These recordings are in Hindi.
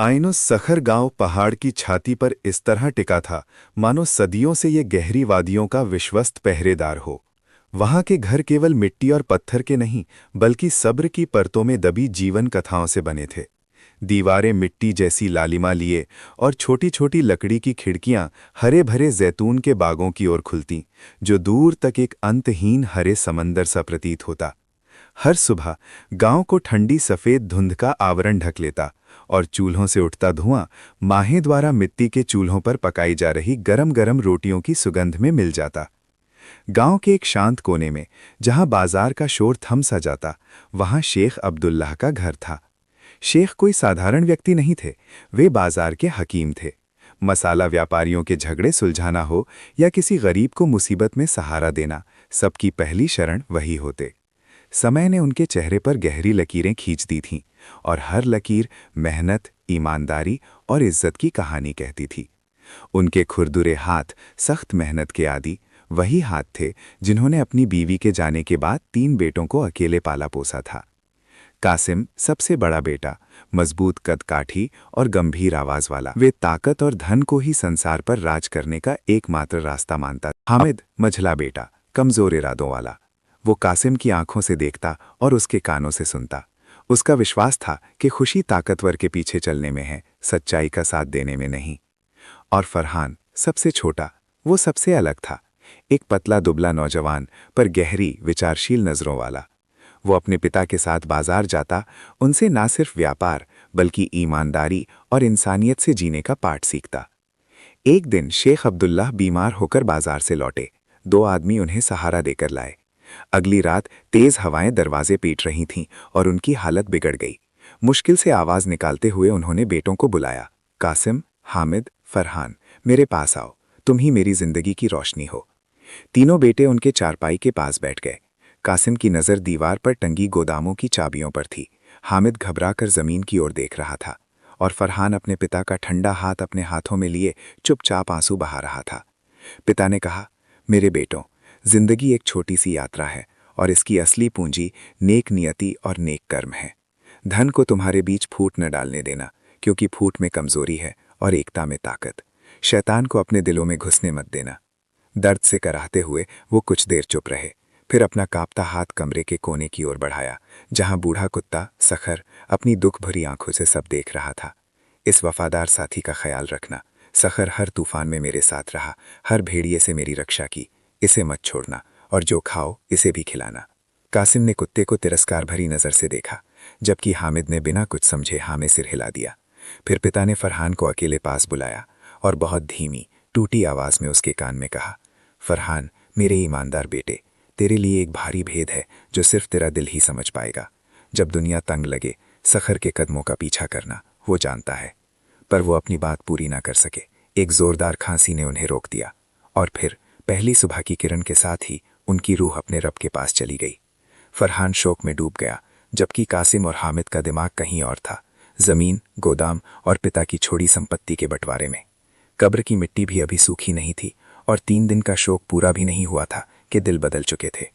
आइनो सखर गांव पहाड़ की छाती पर इस तरह टिका था मानो सदियों से ये गहरी वादियों का विश्वस्त पहरेदार हो। वहां के घर केवल मिट्टी और पत्थर के नहीं बल्कि सब्र की परतों में दबी जीवन कथाओं से बने थे। दीवारें मिट्टी जैसी लालिमा लिए और छोटी छोटी लकड़ी की खिड़कियां हरे भरे जैतून के बागों की ओर खुलतीं, जो दूर तक एक अंतहीन हरे समंदर सा प्रतीत होता। हर सुबह गांव को ठंडी सफेद धुंध का आवरण ढक लेता और चूल्हों से उठता धुआं माहे द्वारा मिट्टी के चूल्हों पर पकाई जा रही गरम गरम रोटियों की सुगंध में मिल जाता। गांव के एक शांत कोने में, जहां बाजार का शोर थम सा जाता, वहां शेख अब्दुल्लाह का घर था। शेख कोई साधारण व्यक्ति नहीं थे, वे बाजार के हकीम थे। मसाला व्यापारियों के झगड़े सुलझाना हो या किसी गरीब को मुसीबत में सहारा देना, सबकी पहली शरण वही होते। समय ने उनके चेहरे पर गहरी लकीरें खींच दी थीं और हर लकीर मेहनत, ईमानदारी और इज्जत की कहानी कहती थी। उनके खुरदुरे हाथ सख्त मेहनत के आदी, वही हाथ थे जिन्होंने अपनी बीवी के जाने के बाद 3 बेटों को अकेले पाला पोसा था। कासिम सबसे बड़ा बेटा, मजबूत कदकाठी और गंभीर आवाज वाला, वे ताकत और धन को ही संसार पर राज करने का एकमात्र रास्ता मानता। हामिद मझला बेटा, कमजोर इरादों वाला, वो कासिम की आंखों से देखता और उसके कानों से सुनता। उसका विश्वास था कि खुशी ताकतवर के पीछे चलने में है, सच्चाई का साथ देने में नहीं। और फरहान सबसे छोटा, वो सबसे अलग था। एक पतला दुबला नौजवान पर गहरी विचारशील नजरों वाला। वो अपने पिता के साथ बाजार जाता, उनसे ना सिर्फ व्यापार बल्कि ईमानदारी और इंसानियत से जीने का पाठ सीखता। एक दिन शेख अब्दुल्लाह बीमार होकर बाजार से लौटे। 2 आदमी उन्हें सहारा देकर लाए। अगली रात तेज हवाएं दरवाजे पीट रही थीं और उनकी हालत बिगड़ गई। मुश्किल से आवाज निकालते हुए उन्होंने बेटों को बुलाया। कासिम, हामिद, फरहान, मेरे पास आओ, तुम ही मेरी जिंदगी की रोशनी हो। तीनों बेटे उनके चारपाई के पास बैठ गए। कासिम की नज़र दीवार पर टंगी गोदामों की चाबियों पर थी। हामिद घबराकर जमीन की ओर देख रहा था और फरहान अपने पिता का ठंडा हाथ अपने हाथों में लिए चुपचाप आंसू बहा रहा था। पिता ने कहा, मेरे बेटों, जिंदगी एक छोटी सी यात्रा है और इसकी असली पूंजी नेक नियति और नेक कर्म है। धन को तुम्हारे बीच फूट न डालने देना, क्योंकि फूट में कमजोरी है और एकता में ताकत। शैतान को अपने दिलों में घुसने मत देना। दर्द से कराहते हुए वो कुछ देर चुप रहे, फिर अपना कांपता हाथ कमरे के कोने की ओर बढ़ाया, जहां बूढ़ा कुत्ता सखर अपनी दुख भरी आंखों से सब देख रहा था। इस वफादार साथी का ख्याल रखना। सखर हर तूफान में मेरे साथ रहा, हर भेड़िए से मेरी रक्षा की। इसे मत छोड़ना और जो खाओ इसे भी खिलाना। कासिम ने कुत्ते को तिरस्कार भरी नजर से देखा, जबकि हामिद ने बिना कुछ समझे हाँ में सिर हिला दिया। फिर पिता ने फरहान को अकेले पास बुलाया और बहुत धीमी टूटी आवाज में उसके कान में कहा, फरहान, मेरे ईमानदार बेटे, तेरे लिए एक भारी भेद है जो सिर्फ तेरा दिल ही समझ पाएगा। जब दुनिया तंग लगे, सखर के कदमों का पीछा करना वो जानता है। पर वो अपनी बात पूरी ना कर सके। एक जोरदार खांसी ने उन्हें रोक दिया और फिर पहली सुबह की किरण के साथ ही उनकी रूह अपने रब के पास चली गई। फरहान शोक में डूब गया, जबकि कासिम और हामिद का दिमाग कहीं और था, जमीन, गोदाम और पिता की छोड़ी संपत्ति के बंटवारे में। कब्र की मिट्टी भी अभी सूखी नहीं थी और 3 दिन का शोक पूरा भी नहीं हुआ था कि दिल बदल चुके थे।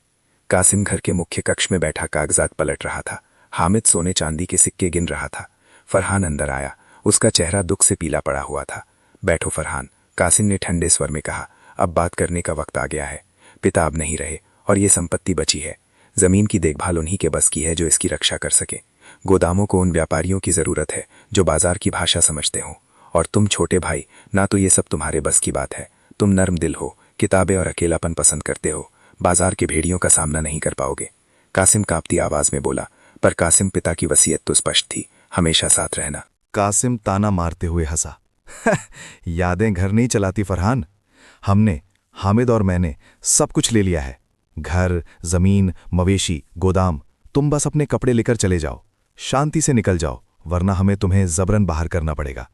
कासिम घर के मुख्य कक्ष में बैठा कागजात पलट रहा था। हामिद सोने चांदी के सिक्के गिन रहा था। फरहान अंदर आया, उसका चेहरा दुख से पीला पड़ा हुआ था। बैठो फरहान, कासिम ने ठंडे स्वर में कहा, अब बात करने का वक्त आ गया है। पिता अब नहीं रहे और ये संपत्ति बची है। जमीन की देखभाल उन्हीं के बस की है जो इसकी रक्षा कर सके। गोदामों को उन व्यापारियों की जरूरत है जो बाजार की भाषा समझते हो। और तुम छोटे भाई, ना तो ये सब तुम्हारे बस की बात है। तुम नर्म दिल हो, किताबें और अकेलापन पसंद करते हो, बाजार के भेड़ियों का सामना नहीं कर पाओगे। कासिम कांपती आवाज में बोला, पर कासिम पिता की वसीयत तो स्पष्ट थी, हमेशा साथ रहना। कासिम ताना मारते हुए हंसा। यादें घर नहीं चलाती फरहान। हमने, हामिद और मैंने सब कुछ ले लिया है। घर, जमीन, मवेशी, गोदाम। तुम बस अपने कपड़े लेकर चले जाओ, शांति से निकल जाओ, वरना हमें तुम्हें जबरन बाहर करना पड़ेगा।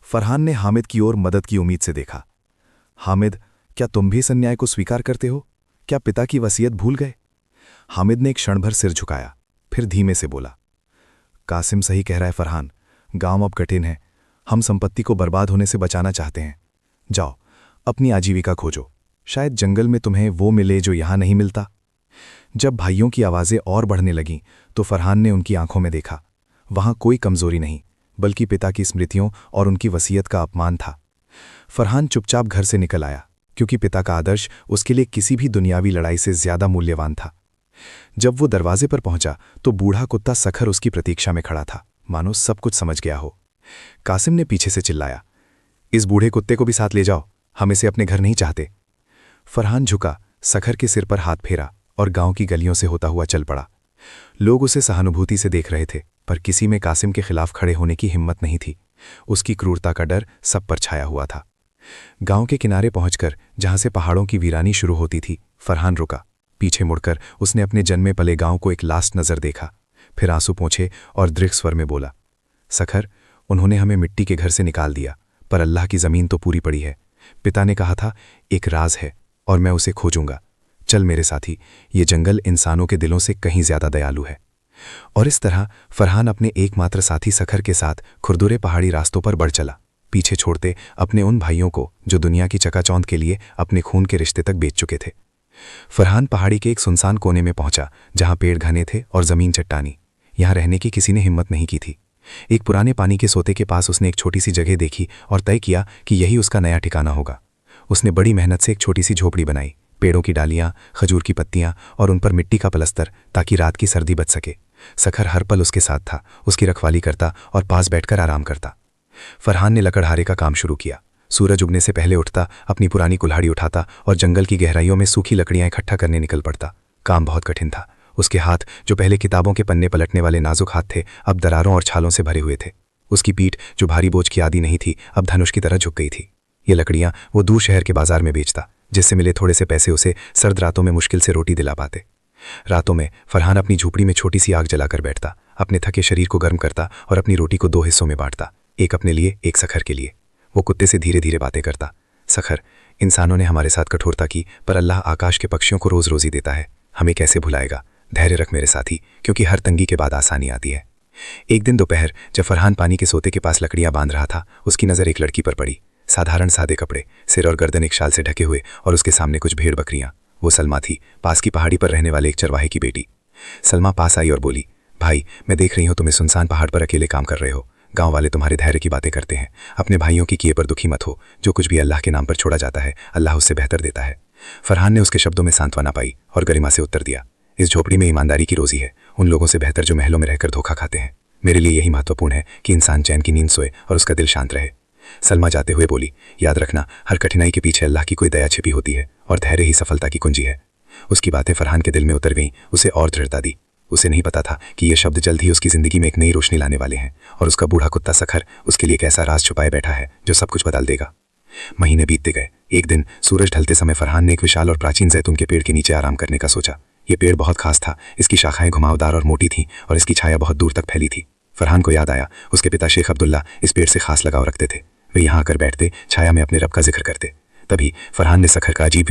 फरहान ने हामिद की ओर मदद की उम्मीद से देखा। हामिद, क्या तुम भी इस अन्याय को स्वीकार करते हो? क्या पिता की वसीयत भूल गए? हामिद ने एक क्षण भर सिर झुकाया, फिर धीमे से बोला, कासिम सही कह रहा है फरहान, गांव अब कठिन है। हम संपत्ति को बर्बाद होने से बचाना चाहते हैं। जाओ, अपनी आजीविका खोजो, शायद जंगल में तुम्हें वो मिले जो यहां नहीं मिलता। जब भाइयों की आवाजें और बढ़ने लगीं तो फरहान ने उनकी आंखों में देखा। वहां कोई कमजोरी नहीं, बल्कि पिता की स्मृतियों और उनकी वसीयत का अपमान था। फरहान चुपचाप घर से निकल आया, क्योंकि पिता का आदर्श उसके लिए किसी भी दुनियावी लड़ाई से ज्यादा मूल्यवान था। जब वो दरवाजे पर पहुंचा तो बूढ़ा कुत्ता सखर उसकी प्रतीक्षा में खड़ा था, मानो सब कुछ समझ गया हो। कासिम ने पीछे से चिल्लाया, इस बूढ़े कुत्ते को भी साथ ले जाओ, हम इसे अपने घर नहीं चाहते। फरहान झुका, सखर के सिर पर हाथ फेरा और गांव की गलियों से होता हुआ चल पड़ा। लोग उसे सहानुभूति से देख रहे थे, पर किसी में कासिम के खिलाफ खड़े होने की हिम्मत नहीं थी। उसकी क्रूरता का डर सब पर छाया हुआ था। गांव के किनारे पहुंचकर, जहां से पहाड़ों की वीरानी शुरू होती थी, फरहान रुका। पीछे मुड़कर उसने अपने जन्मे पले गांव को एक लास्ट नजर देखा, फिर आंसू पोंछे और दृढ़ स्वर में बोला, सखर, उन्होंने हमें मिट्टी के घर से निकाल दिया, पर अल्लाह की जमीन तो पूरी पड़ी है। पिता ने कहा था, एक राज है और मैं उसे खोजूंगा। चल मेरे साथी, ये जंगल इंसानों के दिलों से कहीं ज्यादा दयालु है। और इस तरह फरहान अपने एकमात्र साथी सखर के साथ खुरदुरे पहाड़ी रास्तों पर बढ़ चला, पीछे छोड़ते अपने उन भाइयों को जो दुनिया की चकाचौंध के लिए अपने खून के रिश्ते तक बेच चुके थे। फरहान पहाड़ी के एक सुनसान कोने में पहुंचा, जहां पेड़ घने थे और जमीन चट्टानी। यहां रहने की किसी ने हिम्मत नहीं की थी। एक पुराने पानी के सोते के पास उसने एक छोटी सी जगह देखी और तय किया कि यही उसका नया ठिकाना होगा। उसने बड़ी मेहनत से एक छोटी सी झोपड़ी बनाई, पेड़ों की डालियां, खजूर की पत्तियां और उन पर मिट्टी का पलस्तर, ताकि रात की सर्दी बच सके। सखर हर पल उसके साथ था, उसकी रखवाली करता और पास बैठकर आराम करता। फरहान ने लकड़हारे का काम शुरू किया। सूरज उगने से पहले उठता, अपनी पुरानी कुल्हाड़ी उठाता और जंगल की गहराइयों में सूखी लकड़ियां इकट्ठा करने निकल पड़ता। काम बहुत कठिन था। उसके हाथ, जो पहले किताबों के पन्ने पलटने वाले नाजुक हाथ थे, अब दरारों और छालों से भरे हुए थे। उसकी पीठ, जो भारी बोझ की आदी नहीं थी, अब धनुष की तरह झुक गई थी। ये लकड़ियां वो दूर शहर के बाजार में बेचता, जिससे मिले थोड़े से पैसे उसे सर्द रातों में मुश्किल से रोटी दिला पाते। रातों में फरहान अपनी झोपड़ी में छोटी सी आग जलाकर बैठता, अपने थके शरीर को गर्म करता और अपनी रोटी को 2 हिस्सों में बांटता, एक अपने लिए, एक सखर के लिए। वो कुत्ते से धीरे धीरे बातें करता, सखर, इंसानों ने हमारे साथ कठोरता की, पर अल्लाह आकाश के पक्षियों को रोज रोजी देता है, हमें कैसे भुलाएगा। धैर्य रख मेरे साथी, क्योंकि हर तंगी के बाद आसानी आती है। एक दिन दोपहर, जब फरहान पानी के सोते के पास लकड़ियां बांध रहा था, उसकी नज़र एक लड़की पर पड़ी। साधारण सादे कपड़े, सिर और गर्दन एक शाल से ढके हुए, और उसके सामने कुछ भेड़ बकरियां। वो सलमा थी, पास की पहाड़ी पर रहने वाले एक चरवाहे की बेटी। सलमा पास आई और बोली, भाई, मैं देख रही हूं तुम इस सुनसान पहाड़ पर अकेले काम कर रहे हो। गांव वाले तुम्हारे धैर्य की बातें करते हैं। अपने भाइयों की किए पर दुखी मत हो। जो कुछ भी अल्लाह के नाम पर छोड़ा जाता है, अल्लाह उससे बेहतर देता है। फरहान ने उसके शब्दों में सांत्वना पाई और गरिमा से उत्तर दिया, इस झोपड़ी में ईमानदारी की रोजी है, उन लोगों से बेहतर जो महलों में रहकर धोखा खाते हैं। मेरे लिए यही महत्वपूर्ण है कि इंसान चैन की नींद सोए और उसका दिल शांत रहे। सलमा जाते हुए बोली, याद रखना, हर कठिनाई के पीछे अल्लाह की कोई दया छिपी होती है और धैर्य ही सफलता की कुंजी है। उसकी बातें फरहान के दिल में उतर गईं, उसे और दृढ़ता दी। उसे नहीं पता था कि ये शब्द जल्द ही उसकी जिंदगी में एक नई रोशनी लाने वाले हैं, और उसका बूढ़ा कुत्ता सखर उसके लिए एक ऐसा राज छुपाए बैठा है जो सब कुछ बदल देगा। महीने बीतते गए। एक दिन सूरज ढलते समय फरहान ने एक विशाल और प्राचीन जैतून के पेड़ के नीचे आराम करने का सोचा। ये पेड़ बहुत खास था। इसकी शाखाएं घुमावदार और मोटी थीं और इसकी छाया बहुत दूर तक फैली थी। फरहान को याद आया, उसके पिता शेख अब्दुल्ला इस पेड़ से खास लगाव रखते थे। वे यहाँ आकर बैठते, छाया में अपने रब का जिक्र करते। तभी फरहान ने सखर का अजीब